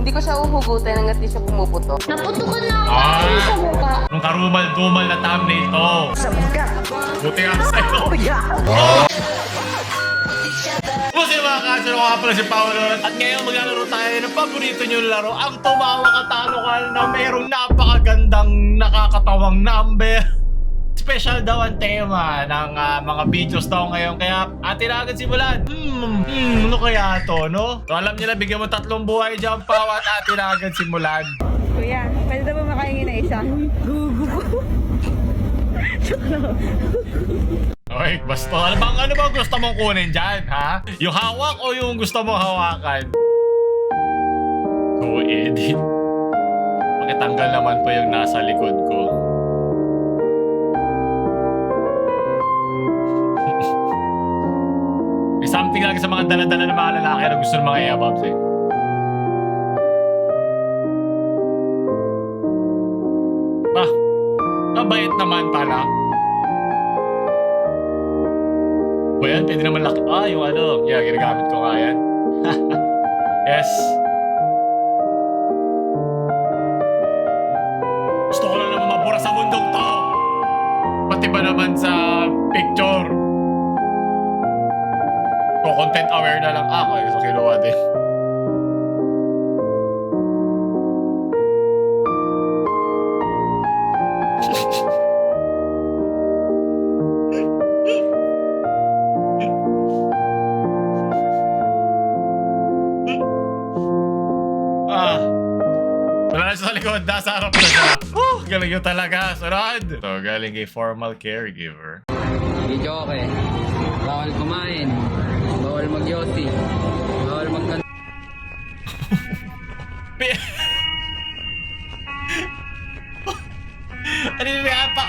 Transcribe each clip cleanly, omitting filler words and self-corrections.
Hindi ko siya uhugutin hanggat di siya pumuputok. Naputukan na ako sa mukha. Nung karumal-dumal na thumbnail to. Buti nga sa'yo. Kasi mga kasyo, ako nga pala si Paolo. At ngayon maglalaro tayo ng paborito nyo laro, ang Tumawa Ka Talo Ka, na mayroong napakagandang nakakatawang number. Special daw ang tema ng mga videos daw ngayon. Kaya atin na agad simulan. Ano kaya to, no? So alam nyo na, bigyan mo 3 buhay dyan, Pao, at atin na agad simulan. Kuya, pwede na ba makahingi na isa? Okay, basta. Ano bang gusto mong kunin dyan, ha? Yung hawak o yung gusto mong hawakan? So, edit. Pakitanggal naman po yung nasa likod ko. May something lagi sa mga dala-dala ng mga lalaki na gusto ng mga yababs eh. Mabait naman pala. Ba yan? Pwede naman laki. Yung ano. Yeah, ginagamit ko nga yan. Yes. Gusto ko lang naman mabura sa bundok to. Pati ba naman sa picture? Kung content aware na lang ako. So kinuha din. Wala na sa likod, nasa harap na siya. Galing yun talaga, sunod. So, galing kay formal caregiver. Hindi joke eh. Bawal kumain. Bawal mag-yossi. Bawal mag- Ano yung pa?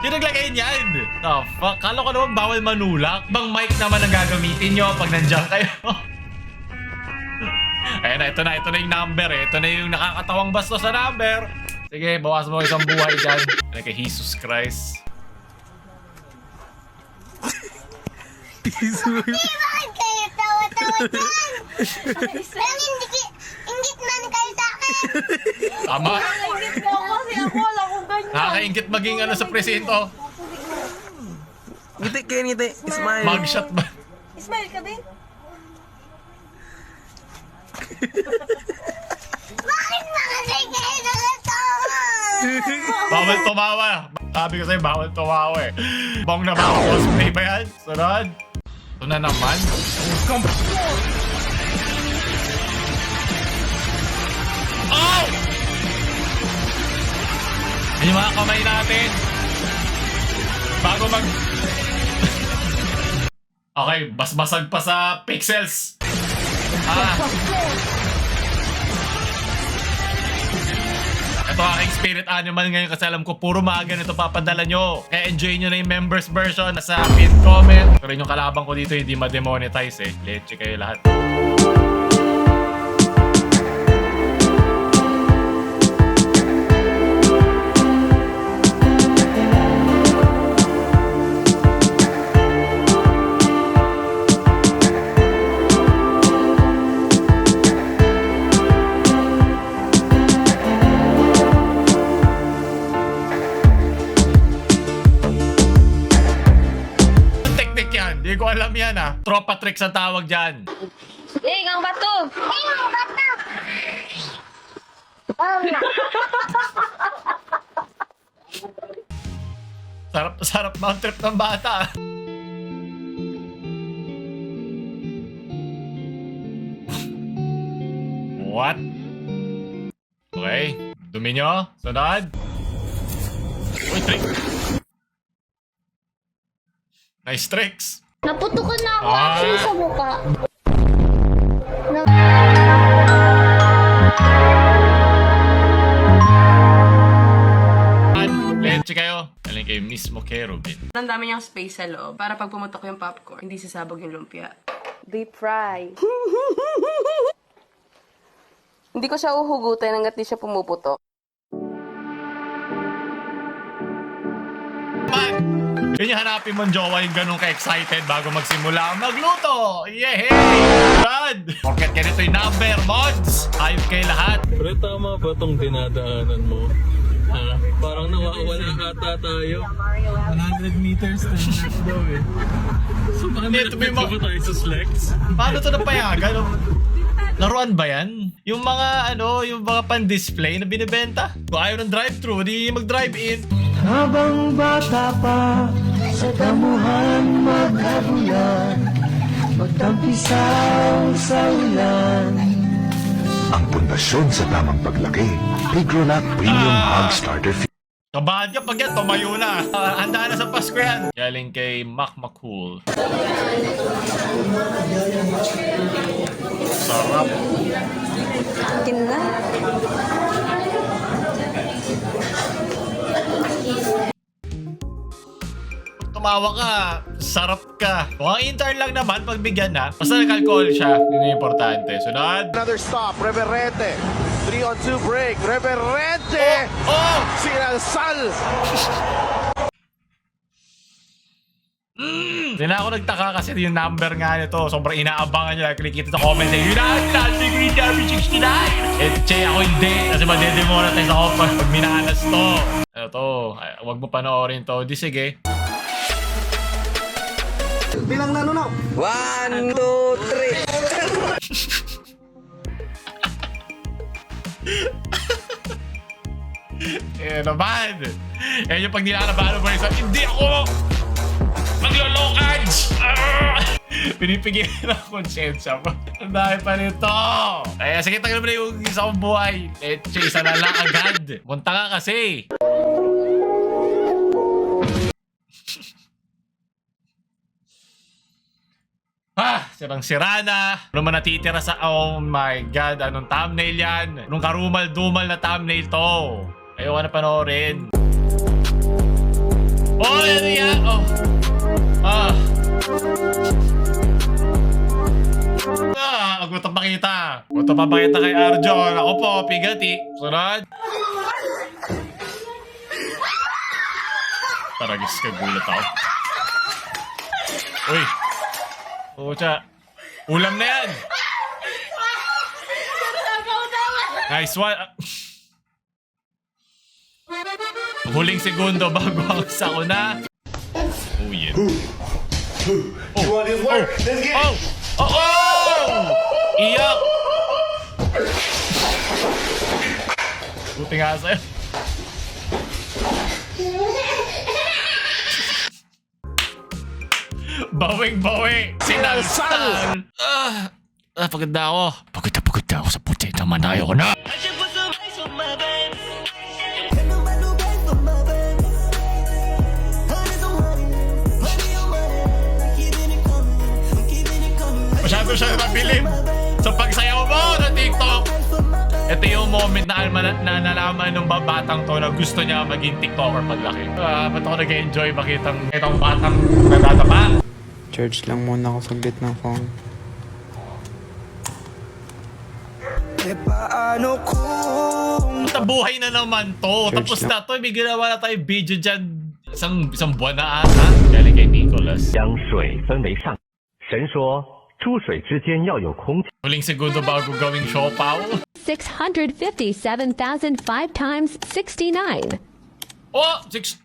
Sino naglagay niyan? Oh, fuck. Kala ko naman bawal manulak. Bang mic naman ang gagamitin nyo pag nandiyan kayo. Ayun na, ito na yung number eh. Ito na yung nakakatawang basto sa number. Sige, bawas mo isang buhay dyan. Ano kay Jesus Christ. Bakit kayo tawa-tawa dyan? Pero ingit man kayo sa akin. Tama. Ingit mo ako kasi ako wala kong ganyan. Nakakaingit maging ano sa presinto. Ngiti kayo, ngiti. Smile. Mugshot ba? Smile ka din. Bakit mga kayo nakatawa? Bawal tumawa. Sabi ko sa'yo, bawal tumawa eh. Bong na ba? Cosplay ba yan? Sunod. Ito na naman. Oh! Yung mga kamay natin. Bago mag... Okay, basbasag pa sa pixels. Ito aking spirit animal ngayon kasi alam ko puro mga ganito papadala nyo. Kaya enjoy nyo na yung members version sa pin comment. Pero yung kalabang ko dito hindi ma-demonetize eh. Leche kayo lahat. Hindi ko alam yan ah. Tropa tricks ang tawag dyan. Ang bato! Ang bata! Sarap mount trip ng bata. What? Okay. Dumi nyo. Sunod. Uy, trick. Nice tricks. Naputukan na ako sa mukha. Leche kayo. Galing kayo mismo kay Robin. Ang dami niyang space sa loob para pag pumutok yung popcorn, hindi sasabog yung lumpia. Deep fry. Hindi ko siya uhugutin hanggat di siya pumuputok. Yun yung hanapin mong jowa yung ganun ka-excited bago magsimula magluto. Yehey! God! Porket ganito yung number, mods! Ayos kayo lahat. Pero tama ba itong dinadaanan mo? Ha? Parang nawawala ata tayo. 100 meters na daw eh. So, Hindi, ito ba yung ba tayo sa Slex? Paano ito napayagan? Laruan ba yan? Yung mga yung mga pan-display na binibenta? Kung ayaw ng drive-thru, di mag-drive-in. Habang bata pa, sa damuhan magkabulan, magtampisaw sa ulan. Ang pundasyon sa tamang paglaki. Pigrolac Premium Hog Starter Feed. Kabahan ka pag yan, tumayo na. Handa na sa Pasko yan. Galing kay Mac Maccool. Sarap. Tina. Tumawa ka, sarap ka. Kung ang intern lang naman, pagbigyan na, basta nag-alcohol siya, yun yung importante. Sunod. Another stop, Reverente. 3-on-2 break, Reverente! Oh! Sinasal! Hindi na ako nagtaka kasi yung number nga nito, sobrang inaabangan nyo. Klikita sa comment na yun, Green Derby 69! Eh, che, ako hindi. Kasi madedemonetize ako pag minalas to. Ano to? Ay, wag mo panoorin to. Di sige. Bilang na no. 1, 2, 3. Eh naman. Eh yung pag nilalabanan mo isa, hindi ako maglolokage! Pinipigilan ang konsensya mo. Ang dahil pa nito. Kaya sige, tagal mo na yung isa kong buhay. Eh, isa na lang agad. Munta ka kasi. Sirang-sira na. Ano man natitira sa... Oh my God, anong thumbnail yan? Anong karumal-dumal na thumbnail to? Ayoko na panoorin. Oh, ano yan? Oh. Ang gusto pakita. Gusto papakita kay Arjon. Ako po, pigati. Sunod. Taragis ka, gulat ako. Uy. Pucha. Ulam na yan. Nice one. Huling segundo bago ang sakuna. Oh, yeah. Oh, oh, oh, oh! Iyak! Buti nga sa'yo. Bawing-bawi! Sinalsal! Pagod na ako. Pagod na ako sa puti. Tama na, ayoko na. Masyado siya nabilib sa pagsayaw mo na TikTok. Ito yung moment na nalaman ng batang to na gusto niya maging TikToker paglaki. Ba't ako nag-enjoy makitang itong batang natatapa? Charge lang muna ako saglit ng phone. Paano kung Buhay na naman to. Church Tapos lang. na to. May ginawa na tayo video dyan. Isang buwan na ata. Galing kay Nicholas. 将水分为上。神说，诸水之间要有空气。 Huling segundo bago gawing siopaw. 657,005 times 69. Oh! 6...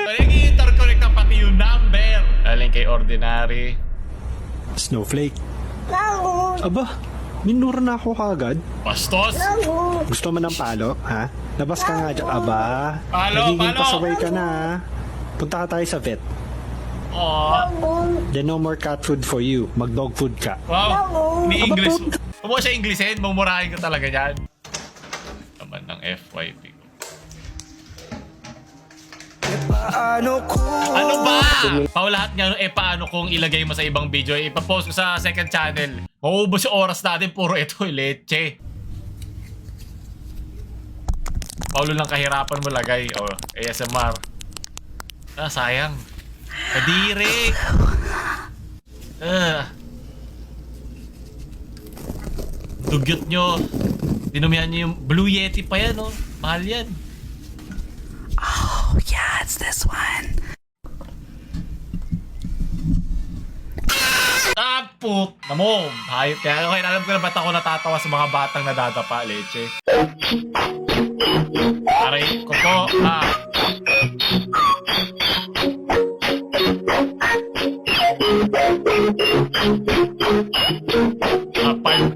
Nag-interconnect na pati yung number. Galing kay Ordinary. Snowflake. Aba, minura na ako kagad. Bastos. Gusto mo ng palo, ha? Labas ka nga dyan. Aba, Palo, nagiging palo. pasaway ka na, ha? Punta ka tayo sa vet. Oh. Then no more cat food for you. Mag-dog food ka. Wow. Ni English. Kung mo siya Englishin, mamurahin ka talaga yan. Naman ng FYP ko. paano kung Ano ba? Pao lahat nga, paano kung ilagay mo sa ibang video? Ipapost ko sa second channel. Mauubos yung oras natin, puro ito, leche. Paulo lang kahirapan mo lagay. O, ASMR. Sayang. Kadiri. Dugyot nyo. Dinumihan niyo yung Blue Yeti pa yan, oh. Mahal yan. Oh, yeah, it's this one. Tapok! Namom! Hayop. Kaya okay, alam ko na ba't ako natatawa sa mga batang nadadapa, leche. Aray ko po,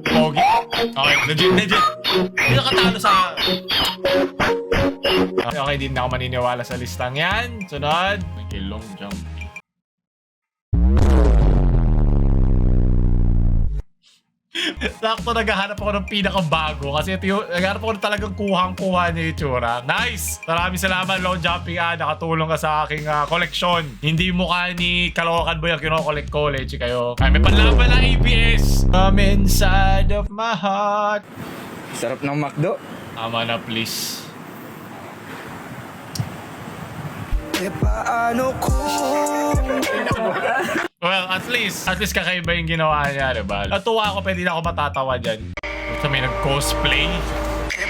Pogi. Okay, legit. Hindi nakatalo sa... Okay, di na ako maniniwala sa listang yan. Sunod. Long jump. Sakto naghahanap ako ng pinakabago kasi ito yung naghahanap ako ng talagang kuhang-kuha niya yung itsura. Nice! Maraming salamat, long jumping nakatulong ka sa aking koleksyon. Hindi mukha ni Kalokan Boy ang kinokolekt ko. Leche kayo. Ay, may panlaban na ABS! Come inside of my heart. Sarap ng McDo. Tama na, please. Paano kung Well, at least kakaiba yung ginawa niya, diba? Natuwa ako, pwede na ako matatawa dyan. Basta may nag-cosplay.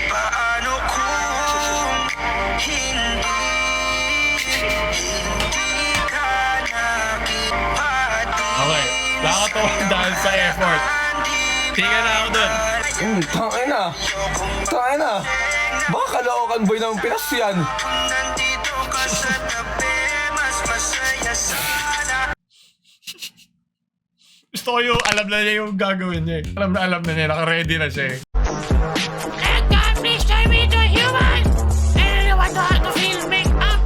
paano kung hindi ka nakipati? Okay, nakakatawa dahil sa effort. Tingnan na ako dun. Tangin na. Baka Kalokan Boy ng Pinas yan. Nandito ka sa tabi, mas masaya sana. Gusto ko yung alam na niya yung gagawin niya. Alam na niya, naka-ready na siya. Let God please turn me into a human! I don't want to have to feel make up!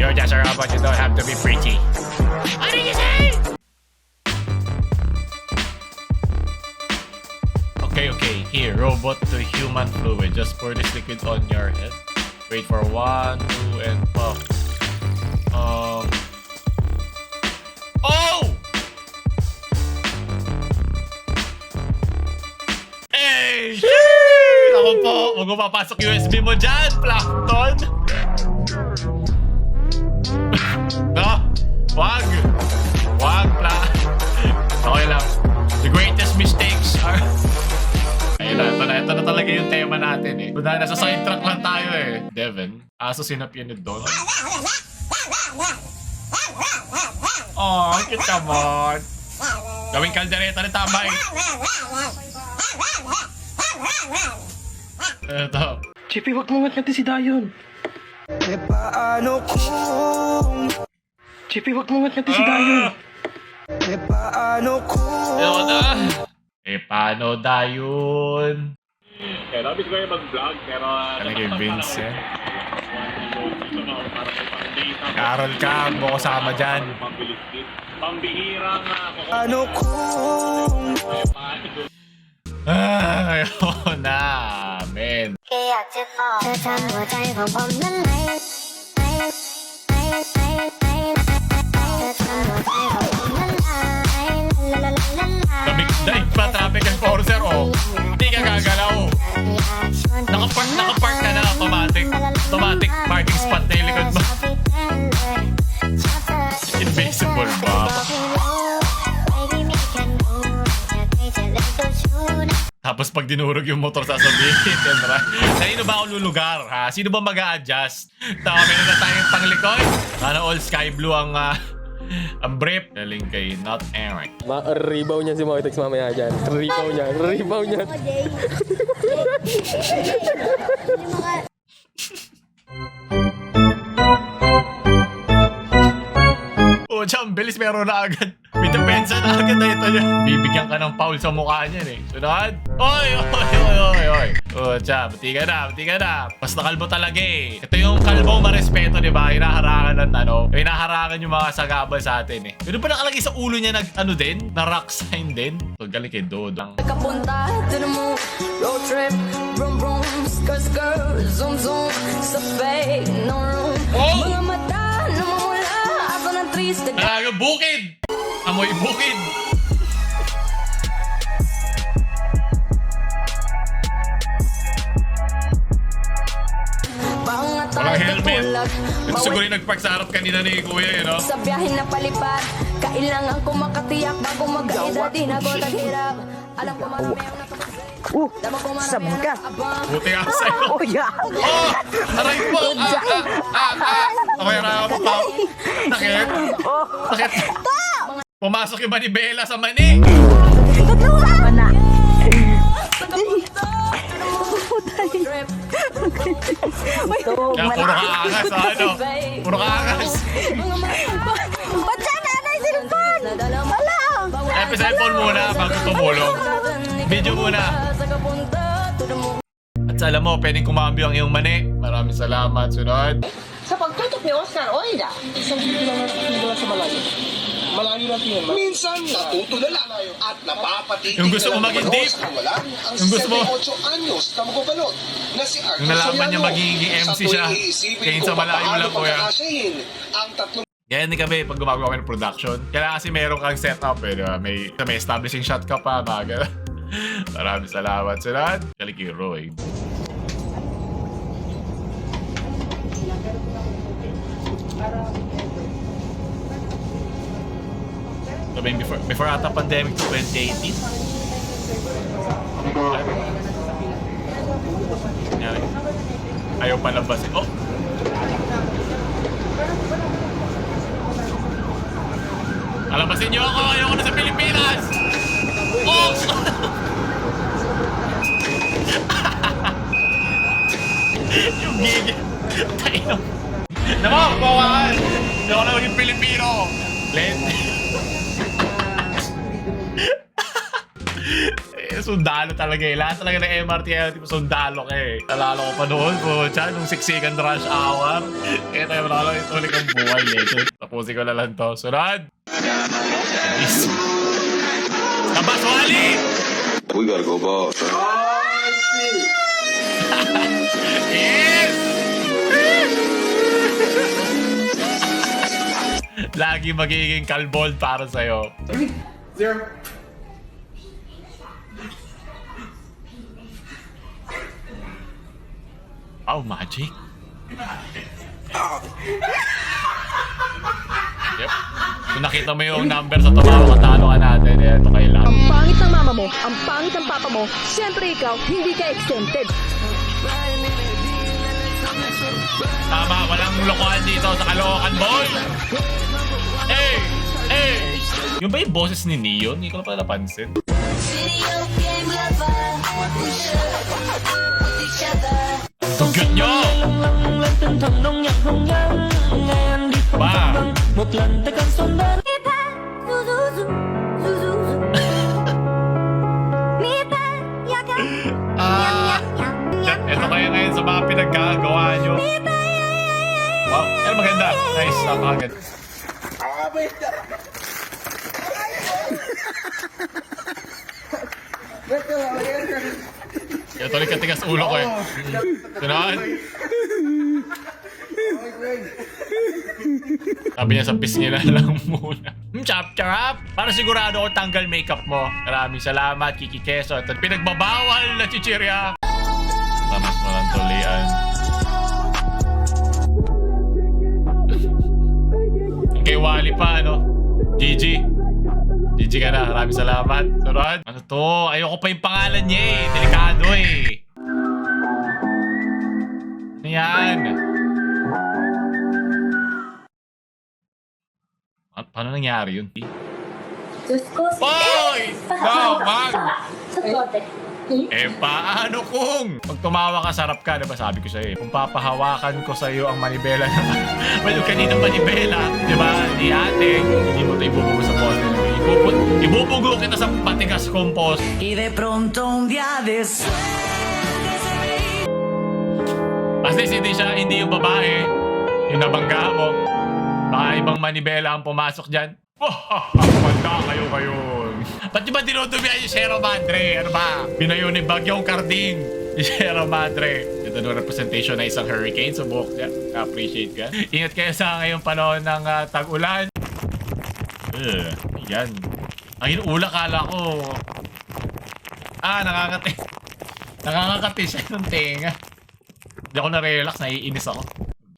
You're just a robot, you don't have to be pretty. What did you say? Okay. Here, robot to human fluid. Just pour this liquid on your head. Wait for 1, 2, and puff. Oh! Hey! Ako po, huwag mo papasok USB mo dyan, Plankton! No! Wag, Okay lang. The greatest mistakes are... Ayun na, ito na talaga yung tema natin eh. Dahil nasa sidetrack lang tayo eh. Devin, aso sinap yun ni Don. Oh, cute naman. Gawing kaldereta na tama eh. Ito. Chippy, wag mo matngati si Dayon. Paano kung Chippy, wag mo matngati si Dayon. Paano kung Ayoko na. Paano dayon? Kaya nabis ko yung mag-vlog, pero... Talaga yung Vincent. Carol ka, mo ko sama dyan. Pambihira nga ako. Paano kung Ayoko na, men. แค่อยากจะขอเธอทำหัวใจของผมนั้นไหมเธอทำหัวใจของผมนั้นไหม Daig pa, traffic enforcer, oh. Hindi ka gagalaw. Nakapark ka na, automatic parking spot na yung likod mo. Invisible ba? Tapos pag dinurog yung motor, sasabihin, kanino ba ako lulugar, ha? Sino ba mag-a-adjust? Meron na tayong panglikod. Sana all sky blue ang brief. Galing kay Not Eric. Rebound niya si Moitex mamaya dyan. Rebound niya. Oh, Cham, bilis meron na agad. May depensa na agad na ito niya. Bibigyan ka ng foul sa mukha niya eh. Sunod. Oy. Oh, Cham, bati ka na. Basta kalbo talaga eh. Ito yung kalbo marespeto, di ba? Hinaharangan yung mga sagabal sa atin eh. Pero pa nakalagay sa ulo niya na rock sign din. So, galing kay Dodang. Kapunta, dun mo, road trip, brum brum, skr, zoom zoom, sa fake, no room. Oh! Mga mata, namumula, ako ng triste. Talaga, bukid! Amoy bukid! Walang helmet. Ito siguro yung nagpark sa harap kanina ni Kuya, you know? Sa biyahe na palipad, Kailangan ko makatiyak bago magkaedad. Di na ko taghirap. Alam ko marami ang nakapagsabi. Sabog ka. Buti nga sa'yo. Oh, yeah. Oh! Aray po! Okay, rama pa. Sakit? Sakit? Pumasok yung manibela sa mani. Kaya puro kaangas, ano? Puro kaangas. Ba't siya nanay silpon? Wala. Cellphone muna bago tumulong. Video muna. At alam mo, pwedeng kumambyo ang iyong mani. Maraming salamat. Sunod. Sa pagtutok ni Oscar Oida, isang kilometro sa malayo. Malayo natin yun. Minsan, natutulala at napapatigil. Yung gusto mo maging deep. Yung gusto mo. anyos na magbabalot na si Arthur Yung nalaman Soriano. niya magiging MC siya. Kaya sa malayo lang po yan. Ang tatlong Ganyan din kami pag gumagawa kami ng production. Kailangan kasi meron kang setup eh. Diba? May establishing shot ka pa. Mga maraming salamat. Sunod. Kaliki Roy. Sabi before ata pandemic to 2018. Ayaw palabasin. Oh! Alabasin niyo ako! Ayoko na sa Pilipinas! Oh! Yung gigil. Tayo. Naman, bawaan! Hindi ako na maging Pilipino! Sundalo talaga eh. Lahat talaga ng MRT tipo sundalo ka eh. Nalala ko pa noon po dyan, nung 6-second rush hour. Kaya tayo malala ito ulit ang buhay eh. Tapusin ko na lang to. Sunod! Tabas, wali! We gotta go ball. Yes! Lagi magiging kalbold para sa'yo. 0. Oh, magic. Yep. Kung nakita mo yung number sa tumawa, katalo ka natin. Ito kay Lam. Ang pangit ng mama mo, ang pangit ng papa mo, siyempre ikaw, hindi ka exempted. Tama, walang lokohan dito sa Caloocan Boy. Hey! Hey! Yung ba yung boses ni Neon? Hindi ko na pala napansin. Tugot nyo! Ba! Ito kaya ngayon sa mga pinaggagawa nyo. Wow, pero maganda. Nice, napakaganda. Kaya tuloy katigas ulo ko eh. Sunod. Sabi niya sa pisngi na lang muna. Chap-chap! Para sigurado ko tanggal makeup mo. Maraming salamat, Kiki Keso. At pinagbabawal na chichirya. Tamas mo lang tulian. Kay Wally pa, ano? GG. GG ka na. Maraming salamat. Sunod. Ano to? Ayoko pa yung pangalan niya eh. Delikado eh. Ano yan? Paano nangyari yun? Oy! Go, Mag! Eh, paano kung? Pag tumawa ka, sarap ka. Diba sabi ko sa'yo eh. Kung papahawakan ko sa'yo ang manibela na... well, kaninang manibela, diba? Ni ate, hindi mo ito ibubugo sa poste. Ibubugo kita sa patigas compost. Y de pronto un día de Basta hindi yung babae, yung nabangga mo. Baka ibang manibela ang pumasok dyan. Manda kayo. Ba't di ba dinudumihan yung Sierra Madre? Ano ba? Binayo ni Bagyong Carding yung Sierra Madre. Ito no representation na isang hurricane. Subok niya. Appreciate ka. Ingat kayo sa ngayong panahon ng tag-ulan. Yan. Ang inuula kala ko. Nakangati. Nakangakati siya ng tenga. Hindi ako na-relax. Naiinis ako.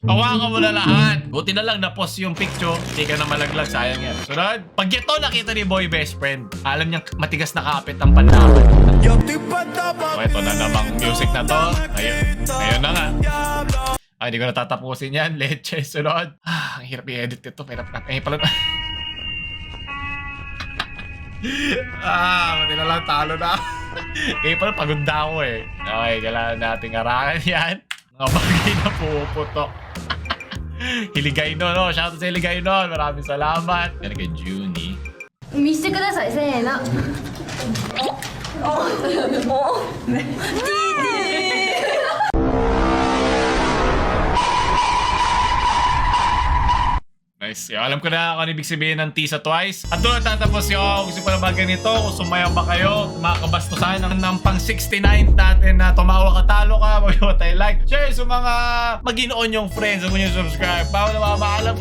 Hawakan mo na lahat. Buti na lang na-post yung picture. Hindi ka na malaglag. Sayang yan. Sunod. Pag ito nakita ni Boy Best Friend, alam niyang matigas na kapit ang panlaban. So, ito na namang music na to. Ayun na nga. Ay, hindi ko natatapusin yan. Leche. Sunod. Ang hirap i-edit ito. Pala. Mati na lang. Talo na. Pala pagod na ako eh. Okay, kailangan nating arakan yan. Mga bagay na puputok. Hiligay no, no? Shoutout sa Hiligay no. Maraming salamat. Yan kay Junie. 見してくださいせーのNice. Yo, alam ko na kung ano ibig sabihin ng Tisa Twice. At doon tatapos yung gusto pa na ba ganito. Kung sumayaw ba kayo, makabastusan ng pang 69 natin na tumawa ka, talo ka, mag-iwa tayo like, share sa mga mag-inoon yung friends, huwag nyo subscribe. Bawal na mga maalam.